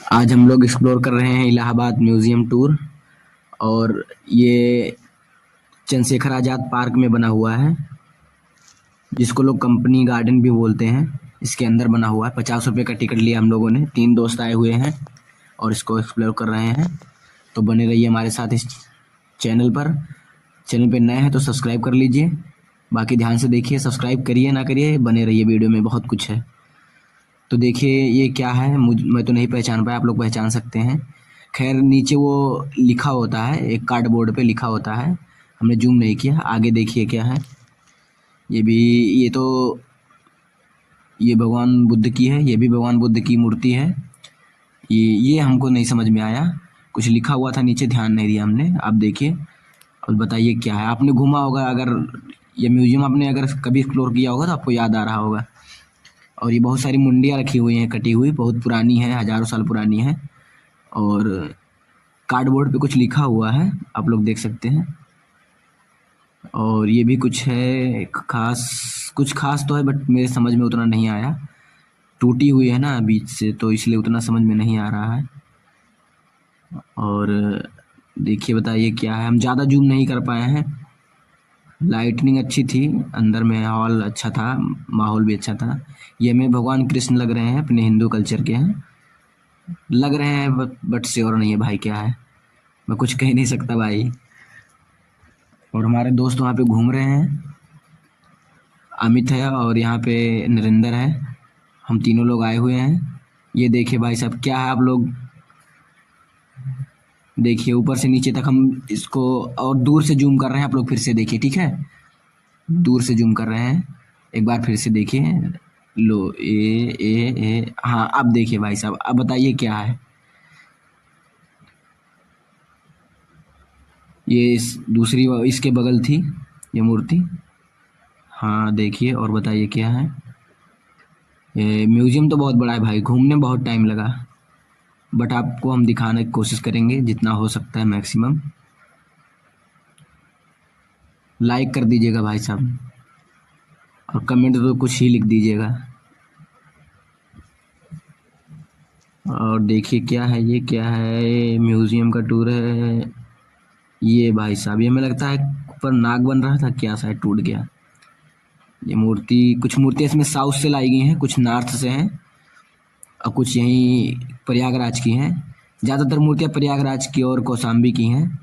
आज हम लोग एक्सप्लोर कर रहे हैं इलाहाबाद म्यूज़ियम टूर। और ये चंद्रशेखर आज़ाद पार्क में बना हुआ है, जिसको लोग कंपनी गार्डन भी बोलते हैं। इसके अंदर बना हुआ है। 50 रुपये का टिकट लिया हम लोगों ने। 3 दोस्त आए हुए हैं और इसको एक्सप्लोर कर रहे हैं। तो बने रहिए हमारे साथ इस चैनल पर। चैनल पे नए हैं तो सब्सक्राइब कर लीजिए। बाकी ध्यान से देखिए, सब्सक्राइब करिए ना करिए, बने रहिए, वीडियो में बहुत कुछ है। तो देखिए ये क्या है, मैं तो नहीं पहचान पाया, आप लोग पहचान सकते हैं। खैर नीचे वो लिखा होता है, एक कार्डबोर्ड पे लिखा होता है, हमने जूम नहीं किया। आगे देखिए क्या है। ये भी, ये तो ये भगवान बुद्ध की है, ये भी भगवान बुद्ध की मूर्ति है। ये हमको नहीं समझ में आया, कुछ लिखा हुआ था नीचे, ध्यान नहीं दिया हमने। आप देखिए और बताइए क्या है। आपने घूमा होगा, अगर ये म्यूजियम आपने अगर कभी एक्सप्लोर किया होगा तो आपको याद आ रहा होगा। और ये बहुत सारी मुंडियाँ रखी हुई हैं, कटी हुई, बहुत पुरानी है, हज़ारों साल पुरानी है। और कार्डबोर्ड पे कुछ लिखा हुआ है, आप लोग देख सकते हैं। और ये भी कुछ है खास, कुछ खास तो है बट मेरे समझ में उतना नहीं आया। टूटी हुई है ना बीच से, तो इसलिए उतना समझ में नहीं आ रहा है। और देखिए बताइए क्या है। हम ज़्यादा जूम नहीं कर पाए हैं, लाइटनिंग अच्छी थी, अंदर में हॉल अच्छा था, माहौल भी अच्छा था। ये हमें भगवान कृष्ण लग रहे हैं, अपने हिंदू कल्चर के हैं, लग रहे हैं बट श्योर नहीं है भाई क्या है, मैं कुछ कह नहीं सकता भाई। और हमारे दोस्त वहाँ पे घूम रहे हैं, अमित है और यहाँ पे नरेंद्र है, हम तीनों लोग आए हुए हैं। ये देखिए भाई साहब क्या है, आप लोग देखिए ऊपर से नीचे तक हम इसको और दूर से जूम कर रहे हैं, आप लोग फिर से देखिए, ठीक है। दूर से जूम कर रहे हैं, एक बार फिर से देखिए। लो ए हाँ, अब देखिए भाई साहब, अब बताइए क्या है। ये दूसरी इसके बगल थी ये मूर्ति। हाँ देखिए और बताइए क्या है। ये म्यूजियम तो बहुत बड़ा है भाई, घूमने में बहुत टाइम लगा, बट आपको हम दिखाने की कोशिश करेंगे जितना हो सकता है मैक्सिमम। लाइक कर दीजिएगा भाई साहब, और कमेंट तो कुछ ही लिख दीजिएगा। और देखिए क्या है, ये क्या है, म्यूजियम का टूर है। ये भाई साहब, ये हमें लगता है ऊपर नाग बन रहा था क्या, शायद टूट गया। ये मूर्ति, कुछ मूर्तियाँ इसमें साउथ से लाई गई हैं, कुछ नॉर्थ से हैं, और कुछ यहीं प्रयागराज की हैं। ज़्यादातर मूर्तियाँ प्रयागराज की और कौशाम्बी की हैं।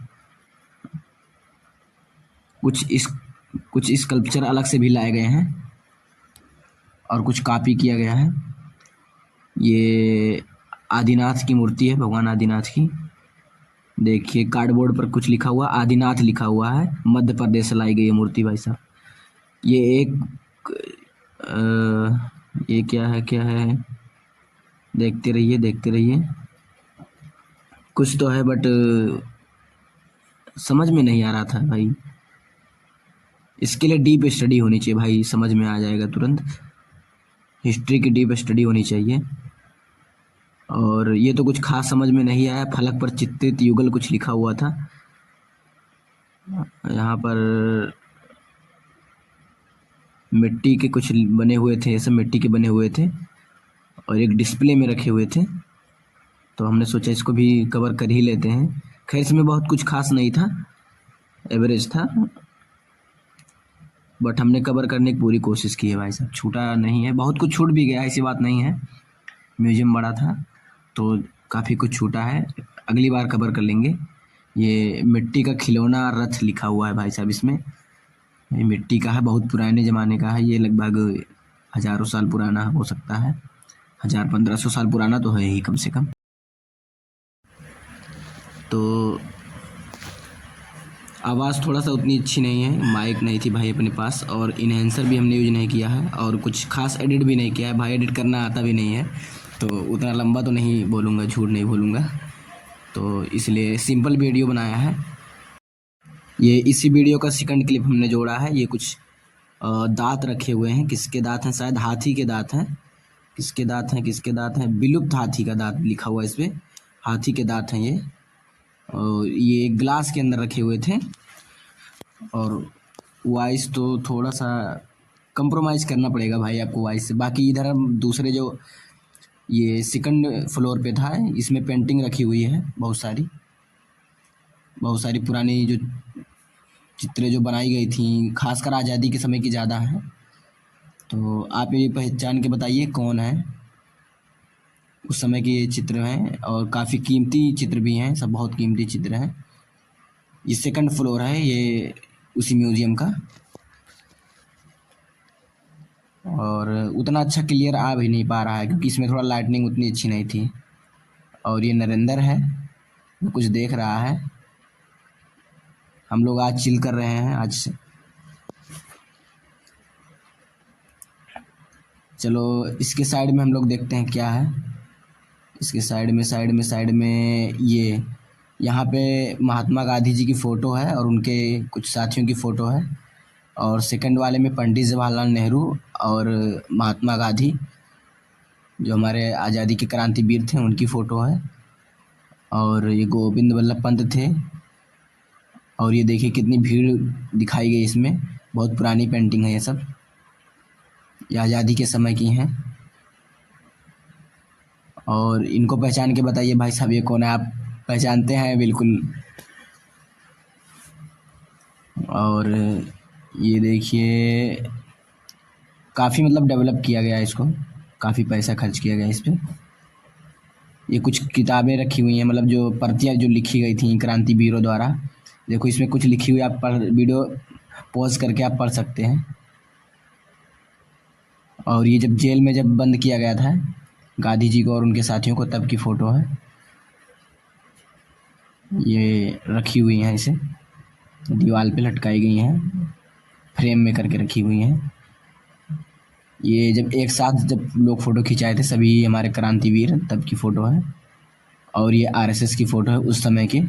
कुछ स्कल्पचर अलग से भी लाए गए हैं और कुछ कॉपी किया गया है। ये आदिनाथ की मूर्ति है, भगवान आदिनाथ की। देखिए कार्डबोर्ड पर कुछ लिखा हुआ, आदिनाथ लिखा हुआ है, मध्य प्रदेश से लाई गई है मूर्ति भाई साहब। ये एक ये क्या है, क्या है, देखते रहिए देखते रहिए, कुछ तो है बट समझ में नहीं आ रहा था भाई। इसके लिए डीप स्टडी होनी चाहिए भाई, समझ में आ जाएगा तुरंत। हिस्ट्री की डीप स्टडी होनी चाहिए। और ये तो कुछ खास समझ में नहीं आया, फलक पर चित्रित युगल कुछ लिखा हुआ था। यहाँ पर मिट्टी के कुछ बने हुए थे, ये सब मिट्टी के बने हुए थे और एक डिस्प्ले में रखे हुए थे, तो हमने सोचा इसको भी कवर कर ही लेते हैं। खैर इसमें बहुत कुछ खास नहीं था, एवरेज था, बट हमने कवर करने की पूरी कोशिश की है भाई साहब। छूटा नहीं है, बहुत कुछ छूट भी गया, ऐसी बात नहीं है। म्यूजियम बड़ा था तो काफ़ी कुछ छूटा है, अगली बार कवर कर लेंगे। ये मिट्टी का खिलौना रथ लिखा हुआ है भाई साहब इसमें। ये मिट्टी का है, बहुत पुराने ज़माने का है, ये लगभग हज़ारों साल पुराना हो सकता है, 1000-1500 साल पुराना तो है ही कम से कम। तो आवाज़ थोड़ा सा उतनी अच्छी नहीं है, माइक नहीं थी भाई अपने पास, और इन्हेंसर भी हमने यूज नहीं किया है, और कुछ खास एडिट भी नहीं किया है भाई, एडिट करना आता भी नहीं है, तो उतना लंबा तो नहीं बोलूँगा, झूठ नहीं बोलूँगा, तो इसलिए सिंपल वीडियो बनाया है। ये इसी वीडियो का सेकंड क्लिप हमने जोड़ा है। ये कुछ दांत रखे हुए हैं, किसके दांत हैं, शायद हाथी के दांत हैं। किसके दांत हैं, किसके दांत हैं, विलुप्त हाथी का दांत लिखा हुआ है इस पर, हाथी के दांत हैं ये। और ये ग्लास के अंदर रखे हुए थे, और वॉइस तो थोड़ा सा कंप्रोमाइज़ करना पड़ेगा भाई आपको वॉइस से। बाकी इधर हम दूसरे जो ये सेकंड फ्लोर पे था। इसमें पेंटिंग रखी हुई है बहुत सारी पुरानी जो चित्रें जो बनाई गई थी, खासकर आज़ादी के समय की ज़्यादा हैं। तो आप ये पहचान के बताइए कौन है। उस समय के ये चित्र हैं और काफ़ी कीमती चित्र भी हैं, सब बहुत कीमती चित्र हैं। ये सेकंड फ्लोर है ये उसी म्यूज़ियम का। और उतना अच्छा क्लियर आ भी नहीं पा रहा है क्योंकि इसमें थोड़ा लाइटनिंग उतनी अच्छी नहीं थी। और ये नरेंद्र है, वो कुछ देख रहा है। हम लोग आज चिल कर रहे हैं आज से। चलो इसके साइड में हम लोग देखते हैं क्या है। इसके साइड में ये यहाँ पे महात्मा गांधी जी की फ़ोटो है और उनके कुछ साथियों की फ़ोटो है। और सेकंड वाले में पंडित जवाहरलाल नेहरू और महात्मा गांधी जो हमारे आज़ादी के क्रांतिवीर थे उनकी फ़ोटो है। और ये गोविंद वल्लभ पंत थे। और ये देखिए कितनी भीड़ दिखाई गई इसमें, बहुत पुरानी पेंटिंग है ये सब, ये आज़ादी के समय की हैं। और इनको पहचान के बताइए भाई साहब ये कौन है। आप पहचानते हैं बिल्कुल। और ये देखिए काफ़ी मतलब डेवलप किया गया है इसको, काफ़ी पैसा खर्च किया गया इस पर। ये कुछ किताबें रखी हुई हैं, मतलब जो प्रतियाँ जो लिखी गई थी क्रांतिवीरों द्वारा। देखो इसमें कुछ लिखी हुई, आप पढ़ वीडियो पॉज करके आप पढ़ सकते हैं। और ये जब जेल में जब बंद किया गया था गांधी जी को और उनके साथियों को, तब की फ़ोटो है। ये रखी हुई हैं, इसे दीवार पे लटकाई गई हैं, फ्रेम में करके रखी हुई हैं। ये जब एक साथ जब लोग फ़ोटो खिंचाए थे सभी हमारे क्रांतिवीर, तब की फ़ोटो है। और ये आरएसएस की फ़ोटो है उस समय की।